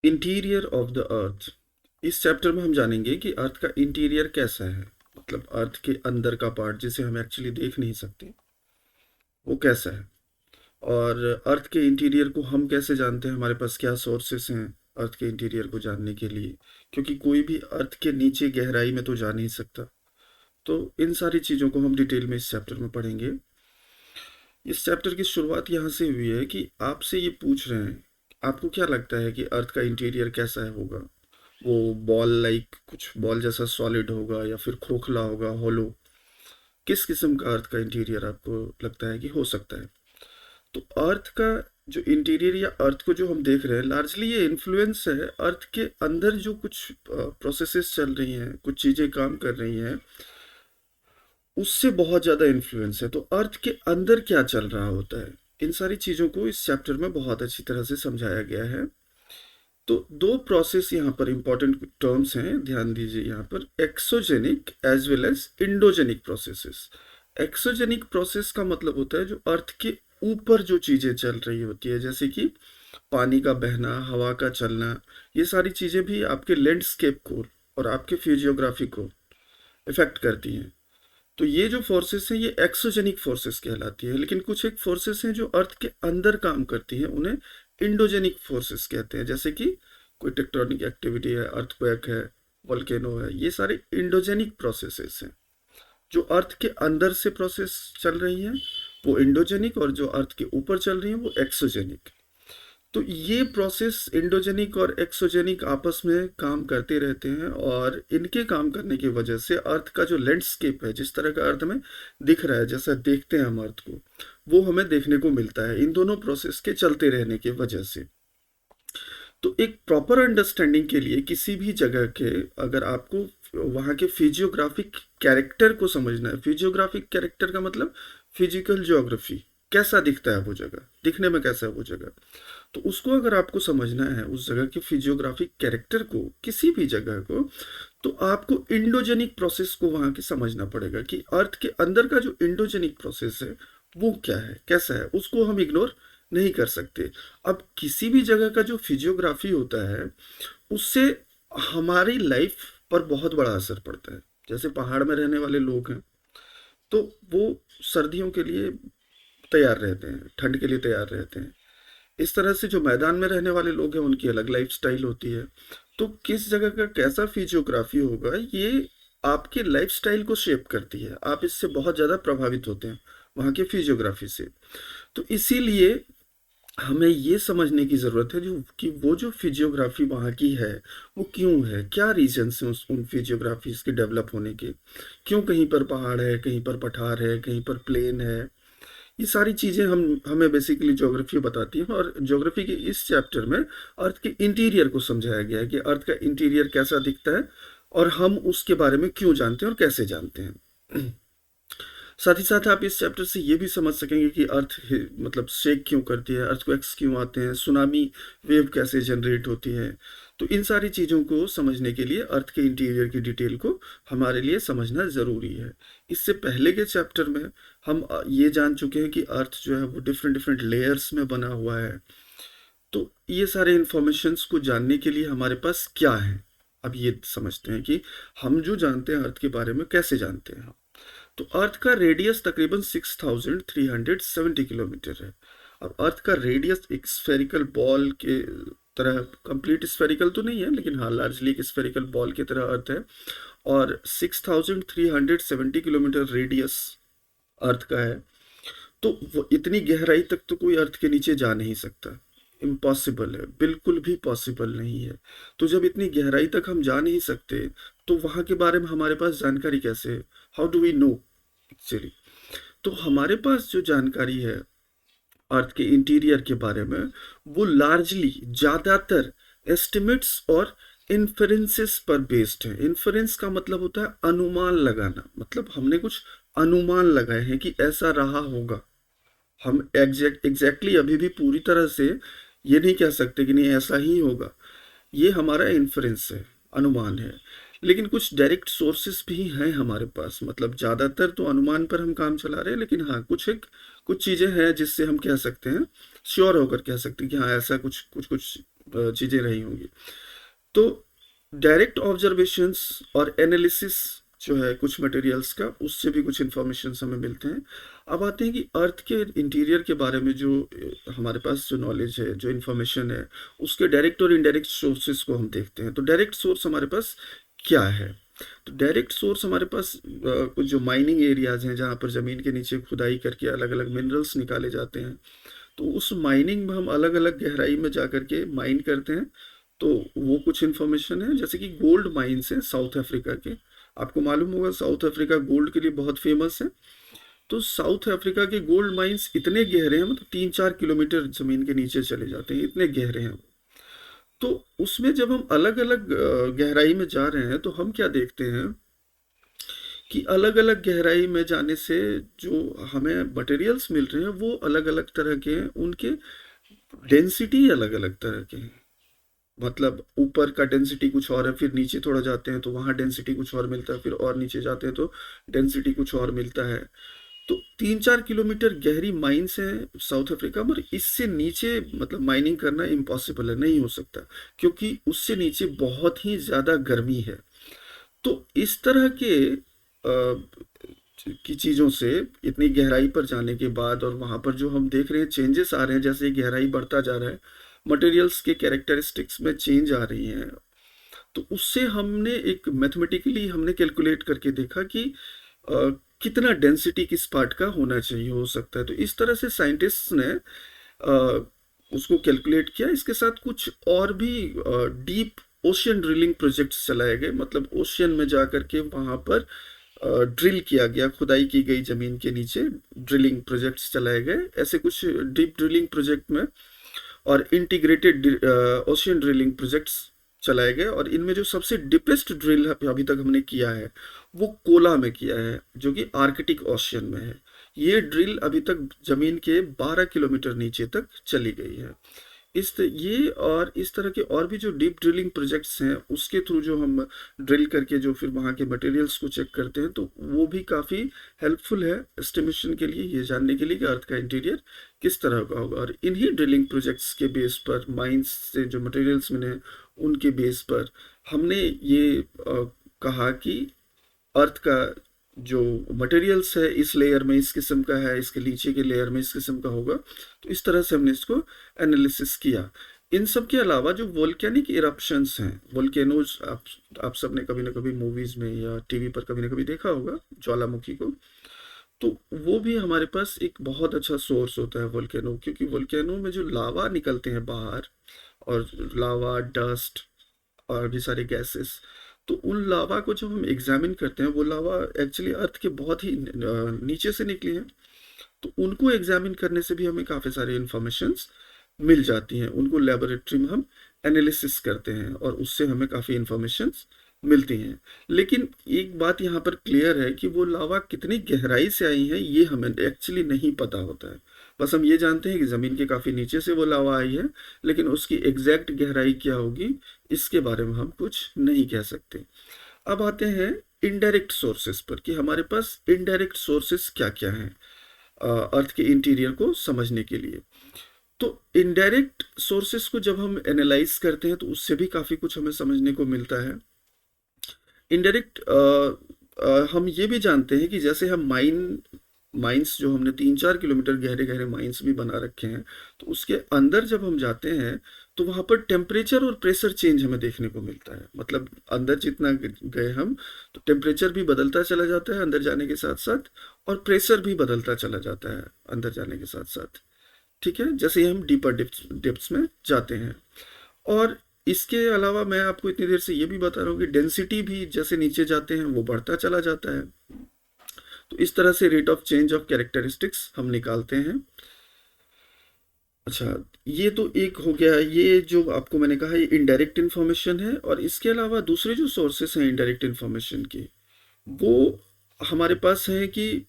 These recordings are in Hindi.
Interior of the earth. इस चैप्टर में हम जानेंगे कि अर्थ का इंटीरियर कैसा है, मतलब अर्थ के अंदर का पार्ट जिसे हम एक्चुअली देख नहीं सकते, वो कैसा है। और अर्थ के इंटीरियर को हम कैसे जानते हैं, हमारे पास क्या सोर्सेस हैं अर्थ के इंटीरियर को जानने के लिए, क्योंकि कोई भी अर्थ के नीचे गहराई में तो जा नहीं सकता। तो इन सारी चीज़ों को हम डिटेल में इस चैप्टर में पढ़ेंगे। इस चैप्टर की शुरुआत यहाँ से हुई है कि आपसे ये पूछ रहे हैं, आपको क्या लगता है कि अर्थ का इंटीरियर कैसा है होगा। वो बॉल लाइक कुछ बॉल जैसा सॉलिड होगा या फिर खोखला होगा, होलो। किस किस्म का अर्थ का इंटीरियर आपको लगता है कि हो सकता है। तो अर्थ का जो इंटीरियर या अर्थ को जो हम देख रहे हैं, लार्जली ये इन्फ्लुएंस है अर्थ के अंदर जो कुछ प्रोसेसेस चल रही हैं, कुछ चीज़ें काम कर रही हैं, उससे बहुत ज़्यादा इन्फ्लुएंस है। तो अर्थ के अंदर क्या चल रहा होता है, इन सारी चीज़ों को इस चैप्टर में बहुत अच्छी तरह से समझाया गया है। तो दो प्रोसेस यहाँ पर इंपॉर्टेंट टर्म्स हैं, ध्यान दीजिए यहाँ पर, exogenic as well as endogenic processes. Exogenic process का मतलब होता है जो अर्थ के ऊपर जो चीज़ें चल रही होती है, जैसे कि पानी का बहना, हवा का चलना, ये सारी चीज़ें भी आपके लैंडस्केप को और आपके फिजियोग्राफी को इफेक्ट करती हैं। तो ये जो फोर्सेस हैं ये एक्सोजेनिक फोर्सेस कहलाती है। लेकिन कुछ एक फोर्सेस हैं जो अर्थ के अंदर काम करती हैं, उन्हें इंडोजेनिक फोर्सेस कहते हैं। जैसे कि कोई टेक्टोनिक एक्टिविटी है, अर्थक्वेक है, वोल्केनो है, ये सारे इंडोजेनिक प्रोसेसेस हैं। जो अर्थ के अंदर से प्रोसेस चल रही हैं वो इंडोजेनिक, और जो अर्थ के ऊपर चल रही हैं वो एक्सोजेनिक। तो ये प्रोसेस इंडोजेनिक और एक्सोजेनिक आपस में काम करते रहते हैं, और इनके काम करने की वजह से अर्थ का जो लैंडस्केप है, जिस तरह का अर्थ में दिख रहा है, जैसा देखते हैं हम अर्थ को, वो हमें देखने को मिलता है इन दोनों प्रोसेस के चलते रहने की वजह से। तो एक प्रॉपर अंडरस्टैंडिंग के लिए किसी भी जगह के, अगर आपको वहाँ के फिजियोग्राफिक कैरेक्टर को समझना है, फिजियोग्राफिक कैरेक्टर का मतलब फिजिकल ज्योग्राफी, कैसा दिखता है वो जगह, दिखने में कैसा है वो जगह, तो उसको अगर आपको समझना है, उस जगह के फिजियोग्राफिक कैरेक्टर को, किसी भी जगह को, तो आपको इंडोजेनिक प्रोसेस को वहाँ के समझना पड़ेगा कि अर्थ के अंदर का जो इंडोजेनिक प्रोसेस है वो क्या है, कैसा है, उसको हम इग्नोर नहीं कर सकते। अब किसी भी जगह का जो फिजियोग्राफी होता है उससे हमारी लाइफ पर बहुत बड़ा असर पड़ता है। जैसे पहाड़ में रहने वाले लोग हैं तो वो सर्दियों के लिए तैयार रहते हैं, ठंड के लिए तैयार रहते हैं। इस तरह से जो मैदान में रहने वाले लोग हैं उनकी अलग लाइफस्टाइल होती है। तो किस जगह का कैसा फिजियोग्राफी होगा ये आपके लाइफस्टाइल को शेप करती है, आप इससे बहुत ज़्यादा प्रभावित होते हैं वहाँ के फिजियोग्राफी से। तो इसीलिए हमें ये समझने की ज़रूरत है जो कि वो जो फिजियोग्राफी वहाँ की है वो क्यों है, क्या रीजन्स हैं उन फिजियोग्राफीज के डेवलप होने के, क्यों कहीं पर पहाड़ है, कहीं पर पठार है, कहीं पर प्लेन है। ये सारी चीज़ें हमें बेसिकली ज्योग्राफी बताती हैं, और ज्योग्राफी के इस चैप्टर में अर्थ के इंटीरियर को समझाया गया है कि अर्थ का इंटीरियर कैसा दिखता है और हम उसके बारे में क्यों जानते हैं और कैसे जानते हैं। साथ ही साथ आप इस चैप्टर से ये भी समझ सकेंगे कि अर्थ मतलब शेक क्यों करती है, अर्थक्वेक्स क्यों आते हैं, सुनामी वेव कैसे जनरेट होती है। तो इन सारी चीज़ों को समझने के लिए अर्थ के इंटीरियर की डिटेल को हमारे लिए समझना ज़रूरी है। इससे पहले के चैप्टर में हम ये जान चुके हैं कि अर्थ जो है वो डिफरेंट डिफरेंट लेयर्स में बना हुआ है। तो ये सारे इन्फॉर्मेशंस को जानने के लिए हमारे पास क्या है, अब ये समझते हैं कि हम जो जानते हैं अर्थ के बारे में कैसे जानते हैं। तो अर्थ का रेडियस तकरीबन 6370 किलोमीटर है। अब अर्थ का रेडियस एक स्फेरिकल बॉल के तरह, कंप्लीट स्फेरिकल तो नहीं है लेकिन हाँ लार्जली एक स्फेरिकल बॉल की तरह अर्थ है, और 6370 किलोमीटर रेडियस अर्थ का है। तो वो इतनी गहराई तक तो कोई अर्थ के नीचे जा नहीं सकता, इम्पॉसिबल है, बिल्कुल भी पॉसिबल नहीं है। तो जब इतनी गहराई तक हम जा नहीं सकते तो वहाँ के बारे में हमारे पास जानकारी कैसे है, how do we know actually. तो हमारे पास जो जानकारी है अर्थ के इंटीरियर के बारे में वो लार्जली, ज़्यादातर एस्टिमेट्स और इन्फरेंसेस पर बेस्ड है। इन्फरेंस का मतलब होता है अनुमान लगाना, मतलब हमने कुछ अनुमान लगाए हैं कि ऐसा रहा होगा। हम एग्जैक्टली अभी भी पूरी तरह से ये नहीं कह सकते कि नहीं ऐसा ही होगा, ये हमारा इन्फरेंस है, अनुमान है। लेकिन कुछ डायरेक्ट सोर्सेस भी हैं हमारे पास, मतलब ज़्यादातर तो अनुमान पर हम काम चला रहे हैं, लेकिन हाँ कुछ चीज़ें हैं जिससे हम कह सकते हैं, श्योर होकर कह सकते हैं कि हाँ ऐसा कुछ चीज़ें रही होंगी। तो डायरेक्ट ऑब्जर्वेशंस और एनालिसिस जो है कुछ मटेरियल्स का, उससे भी कुछ इन्फॉर्मेशन हमें मिलते हैं। अब आते हैं कि अर्थ के इंटीरियर के बारे में जो हमारे पास जो नॉलेज है, जो इन्फॉर्मेशन है, उसके डायरेक्ट और इनडायरेक्ट सोर्सेज को हम देखते हैं। तो डायरेक्ट सोर्स हमारे पास क्या है? तो डायरेक्ट सोर्स हमारे पास कुछ जो माइनिंग एरियाज हैं, जहाँ पर ज़मीन के नीचे खुदाई करके अलग अलग मिनरल्स निकाले जाते हैं, तो उस माइनिंग में हम अलग अलग गहराई में जा कर के माइन करते हैं। तो वो कुछ इन्फॉर्मेशन है, जैसे कि गोल्ड माइन्स हैं साउथ अफ्रीका के। आपको मालूम होगा साउथ अफ्रीका गोल्ड के लिए बहुत फेमस है। तो साउथ अफ्रीका के गोल्ड माइन्स इतने गहरे हैं, मतलब 3-4 किलोमीटर जमीन के नीचे चले जाते हैं, इतने गहरे हैं। तो उसमें जब हम अलग अलग गहराई में जा रहे हैं, तो हम क्या देखते हैं कि अलग अलग गहराई में जाने से जो हमें मटेरियल्स मिल रहे हैं वो अलग अलग तरह के हैं, उनके डेंसिटी अलग अलग तरह के हैं। मतलब ऊपर का डेंसिटी कुछ और है, फिर नीचे थोड़ा जाते हैं तो वहाँ डेंसिटी कुछ और मिलता है, फिर और नीचे जाते हैं तो डेंसिटी कुछ और मिलता है। तो 3-4 किलोमीटर गहरी माइंस हैं साउथ अफ्रीका में, और इससे नीचे मतलब माइनिंग करना इम्पॉसिबल है, नहीं हो सकता, क्योंकि उससे नीचे बहुत ही ज़्यादा गर्मी है। तो इस तरह के की चीज़ों से इतनी गहराई पर जाने के बाद, और वहाँ पर जो हम देख रहे हैं चेंजेस आ रहे हैं, जैसे गहराई बढ़ता जा रहा है, मटेरियल्स के कैरेक्टरिस्टिक्स में चेंज आ रही हैं, तो उससे हमने एक मैथमेटिकली हमने कैलकुलेट करके देखा कि अ, कितना डेंसिटी किस पार्ट का होना चाहिए, हो सकता है। तो इस तरह से साइंटिस्ट ने उसको कैलकुलेट किया। इसके साथ कुछ और भी डीप ओशियन ड्रिलिंग प्रोजेक्ट्स चलाए गए, मतलब ओशियन में जा कर के वहाँ पर ड्रिल किया गया, खुदाई की गई ज़मीन के नीचे, ड्रिलिंग प्रोजेक्ट्स चलाए गए। ऐसे कुछ डीप ड्रिलिंग प्रोजेक्ट में और इंटीग्रेटेड ओशियन ड्रिलिंग प्रोजेक्ट्स चलाए गए, और इनमें जो सबसे डीपेस्ट ड्रिल अभी तक हमने किया है वो कोला में किया है, जो कि आर्कटिक ओशियन में है। ये ड्रिल अभी तक ज़मीन के 12 किलोमीटर नीचे तक चली गई है। ये और इस तरह के और भी जो डीप ड्रिलिंग प्रोजेक्ट्स हैं, उसके थ्रू जो हम ड्रिल करके जो फिर वहाँ के मटेरियल्स को चेक करते हैं, तो वो भी काफ़ी हेल्पफुल है एस्टिमेशन के लिए, ये जानने के लिए कि अर्थ का इंटीरियर किस तरह का होगा। और इन्हीं ड्रिलिंग प्रोजेक्ट्स के बेस पर, माइंस से जो मटेरियल्स मिले हैं उनके बेस पर, हमने ये कहा कि अर्थ का जो मटेरियल्स है इस लेयर में इस किस्म का है, इसके नीचे के लेयर में इस किस्म का होगा। तो इस तरह से हमने इसको एनालिसिस किया। इन सब के अलावा जो वोल्केनिक इरप्शंस हैं, वोल्केनोज, आप सब ने कभी ना कभी मूवीज़ में या टीवी पर कभी ना कभी देखा होगा ज्वालामुखी को। तो वो भी हमारे पास एक बहुत अच्छा सोर्स होता है वोल्केनो, क्योंकि वोल्केनो में जो लावा निकलते हैं बाहर, और लावा, डस्ट और भी सारे गैसेस, तो उन लावा को जब हम एग्जामिन करते हैं, वो लावा एक्चुअली अर्थ के बहुत ही नीचे से निकली हैं। तो उनको एग्जामिन करने से भी हमें काफ़ी सारी इंफॉर्मेशंस मिल जाती हैं। उनको लेबोरेटरी में हम एनालिसिस करते हैं और उससे हमें काफ़ी इंफॉर्मेशंस मिलती हैं। लेकिन एक बात यहाँ पर क्लियर है कि वो लावा कितनी गहराई से आई है ये हमें एक्चुअली नहीं पता होता है। बस हम ये जानते हैं कि ज़मीन के काफ़ी नीचे से वो लावा आई है, लेकिन उसकी एग्जैक्ट गहराई क्या होगी इसके बारे में हम कुछ नहीं कह सकते। अब आते हैं इनडायरेक्ट सोर्सेस पर, कि हमारे पास इनडायरेक्ट सोर्सेस क्या क्या हैं अर्थ के इंटीरियर को समझने के लिए। तो इनडायरेक्ट सोर्सेस को जब हम एनालाइज करते हैं तो उससे भी काफ़ी कुछ हमें समझने को मिलता है। इनडायरेक्ट हम ये भी जानते हैं कि जैसे हम माइंस जो हमने 3-4 किलोमीटर गहरे गहरे माइंस भी बना रखे हैं, तो उसके अंदर जब हम जाते हैं तो वहाँ पर टेम्परेचर और प्रेशर चेंज हमें देखने को मिलता है। मतलब अंदर जितना गए हम, तो टेम्परेचर भी बदलता चला जाता है अंदर जाने के साथ साथ, और प्रेशर भी बदलता चला जाता है अंदर जाने के साथ साथ। ठीक है, जैसे ही हम डीपर डिप्स में जाते हैं। और इसके अलावा मैं आपको इतनी देर से ये भी बता रहा हूँ कि डेंसिटी भी जैसे नीचे जाते हैं वो बढ़ता चला जाता है। तो इस तरह से rate of change of characteristics हम निकालते हैं। अच्छा, ये तो एक हो गया, ये जो आपको मैंने कहा ये इनडायरेक्ट इन्फॉर्मेशन है। और इसके अलावा दूसरे जो सोर्सेस हैं इनडायरेक्ट इन्फॉर्मेशन के, वो हमारे पास हैं कि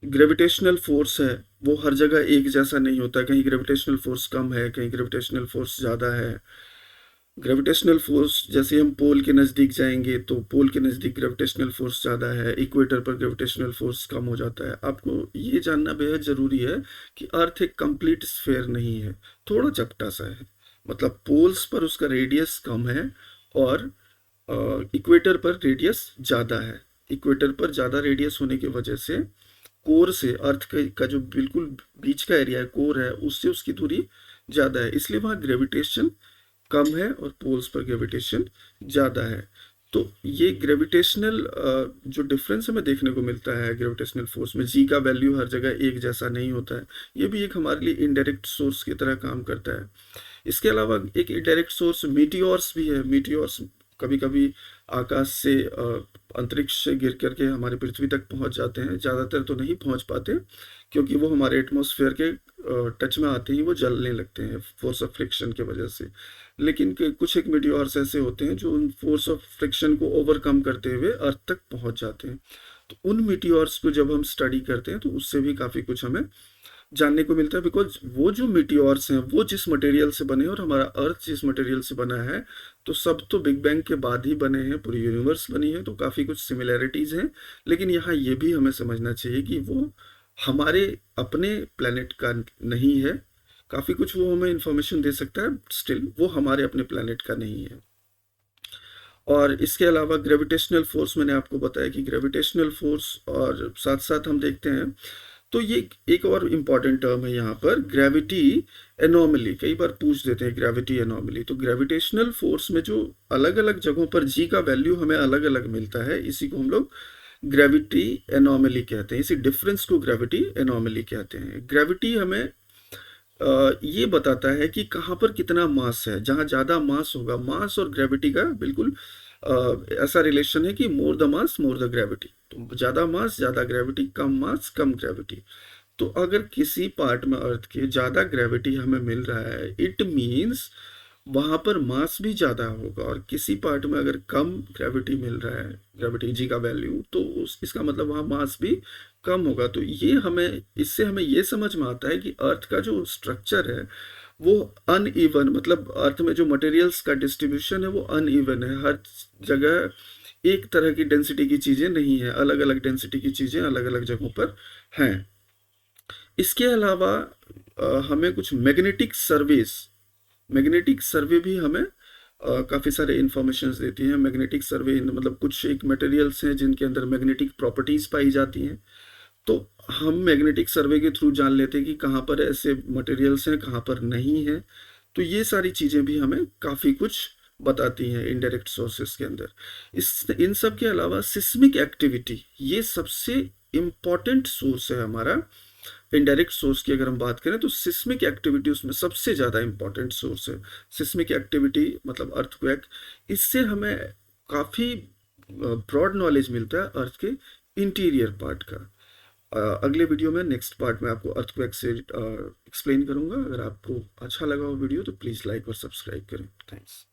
ग्रेविटेशनल फोर्स है, वो हर जगह एक जैसा नहीं होता। कहीं ग्रेविटेशनल फोर्स कम है, कहीं ग्रेविटेशनल फोर्स ज़्यादा है। ग्रेविटेशनल फोर्स, जैसे हम पोल के नज़दीक जाएंगे तो पोल के नज़दीक ग्रेविटेशनल फोर्स ज़्यादा है, इक्वेटर पर ग्रेविटेशनल फोर्स कम हो जाता है। आपको ये जानना बेहद ज़रूरी है कि अर्थ एक कंप्लीट स्फेयर नहीं है, थोड़ा चपटा सा है। मतलब पोल्स पर उसका रेडियस कम है और इक्वेटर पर रेडियस ज़्यादा है। इक्वेटर पर ज़्यादा रेडियस होने की वजह से कोर से अर्थ का जो बिल्कुल बीच का एरिया है, कोर है, उससे उसकी दूरी ज़्यादा है, इसलिए वहाँ ग्रेविटेशन कम है और पोल्स पर ग्रेविटेशन ज़्यादा है। तो ये ग्रेविटेशनल जो डिफरेंस हमें देखने को मिलता है ग्रेविटेशनल फोर्स में, जी का वैल्यू हर जगह एक जैसा नहीं होता है, ये भी एक हमारे लिए इनडायरेक्ट सोर्स की तरह काम करता है। इसके अलावा एक इनडायरेक्ट सोर्स मीटियोर्स भी है। मीटियोर्स कभी कभी आकाश से अंतरिक्ष से गिर करके हमारी पृथ्वी तक पहुंच जाते हैं, ज़्यादातर तो नहीं पहुंच पाते क्योंकि वो हमारे एटमॉस्फेयर के टच में आते ही वो जलने लगते हैं फोर्स ऑफ फ्रिक्शन की वजह से। लेकिन कुछ एक मीटियोर्स ऐसे होते हैं जो उन फोर्स ऑफ फ्रिक्शन को ओवरकम करते हुए अर्थ तक पहुंच जाते हैं। तो उन मीटियोर्स को जब हम स्टडी करते हैं तो उससे भी काफ़ी कुछ हमें जानने को मिलता है, बिकॉज वो जो मीटियोर्स हैं वो जिस मटेरियल से बने हैं और हमारा अर्थ जिस मटेरियल से बना है, तो सब तो बिग बैंग के बाद ही बने हैं, पूरी यूनिवर्स बनी है, तो काफ़ी कुछ सिमिलैरिटीज़ हैं। लेकिन यहाँ ये भी हमें समझना चाहिए कि वो हमारे अपने प्लानट का नहीं है। काफ़ी कुछ वो हमें इंफॉर्मेशन दे सकता है, स्टिल वो हमारे अपने प्लानट का नहीं है। और इसके अलावा ग्रेविटेशनल फोर्स, मैंने आपको बताया कि ग्रेविटेशनल फोर्स, और साथ साथ हम देखते हैं तो ये एक और इम्पॉर्टेंट टर्म है यहाँ पर, ग्रेविटी एनोमली। कई बार पूछ देते हैं ग्रेविटी एनोमली। तो ग्रेविटेशनल फोर्स में जो अलग अलग जगहों पर जी का वैल्यू हमें अलग अलग मिलता है, इसी को हम लोग ग्रेविटी एनोमली कहते हैं। इसी डिफरेंस को ग्रेविटी एनोमली कहते हैं। ग्रेविटी हमें ये बताता है कि कहाँ पर कितना मास है। जहाँ ज़्यादा मास होगा, मास और ग्रेविटी का बिल्कुल ऐसा रिलेशन है कि more the mass more the gravity. तो ज़्यादा मास ज़्यादा ग्रेविटी, कम मास कम ग्रेविटी। तो अगर किसी पार्ट में अर्थ के ज़्यादा ग्रेविटी हमें मिल रहा है, इट मीन्स वहाँ पर मास भी ज़्यादा होगा। और किसी पार्ट में अगर कम ग्रेविटी मिल रहा है, ग्रेविटी जी का वैल्यू, तो इसका मतलब वहाँ मास भी कम होगा। तो ये हमें, इससे हमें ये समझ में आता है कि अर्थ का जो स्ट्रक्चर है वो अनइवन, मतलब अर्थ में जो मटेरियल्स का डिस्ट्रीब्यूशन है वो अनइवन है। हर जगह एक तरह की डेंसिटी की चीज़ें नहीं है, अलग अलग डेंसिटी की चीज़ें अलग अलग जगहों पर हैं। इसके अलावा हमें कुछ मैग्नेटिक सर्वे भी हमें काफ़ी सारे इंफॉर्मेशन देती हैं। मैग्नेटिक सर्वे मतलब कुछ एक मटेरियल्स हैं जिनके अंदर मैग्नेटिक प्रॉपर्टीज़ पाई जाती हैं। तो हम मैग्नेटिक सर्वे के थ्रू जान लेते हैं कि कहाँ पर ऐसे मटेरियल्स हैं, कहाँ पर नहीं है। तो ये सारी चीज़ें भी हमें काफ़ी कुछ बताती हैं इनडायरेक्ट सोर्सेस के अंदर। इन सब के अलावा सिस्मिक एक्टिविटी, ये सबसे इम्पॉर्टेंट सोर्स है हमारा। इनडायरेक्ट सोर्स की अगर हम बात करें तो सिस्मिक एक्टिविटी उसमें सबसे ज़्यादा इम्पॉर्टेंट सोर्स है। सिस्मिक एक्टिविटी मतलब अर्थक्वेक, इससे हमें काफ़ी ब्रॉड नॉलेज मिलता है अर्थ के इंटीरियर पार्ट का। अगले वीडियो में, नेक्स्ट पार्ट में आपको अर्थक्वेक से एक्सप्लेन करूंगा। अगर आपको अच्छा लगा हो वीडियो तो प्लीज़ लाइक और सब्सक्राइब करें। थैंक्स।